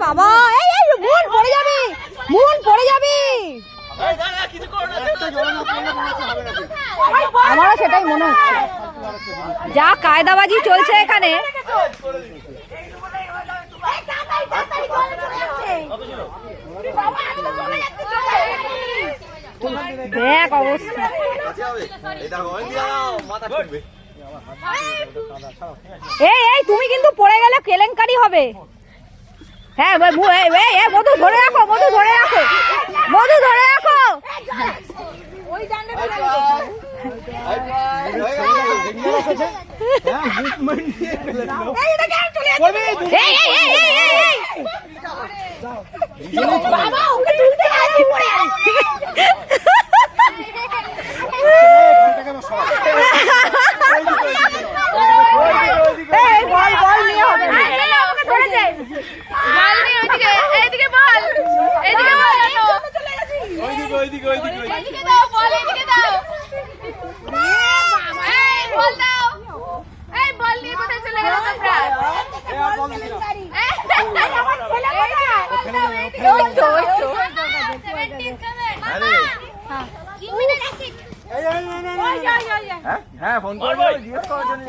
বাবা এই এই মুন পড়ে যাবে, মুন পড়ে যাবে। আমারও সেটাই মনে হচ্ছে, যা কায়দাবাজি চলছে এখানে। দেখ অবস্থা, এই এই তুমি কিন্তু পড়ে গেলে কেলেঙ্কারি হবে। হ্যাঁ মধু ধরে রাখো, মধু ধরে রাখো, মধু ধরে রাখো। হ্যাঁ ফোন করে জিজ্ঞেস করার জন্য।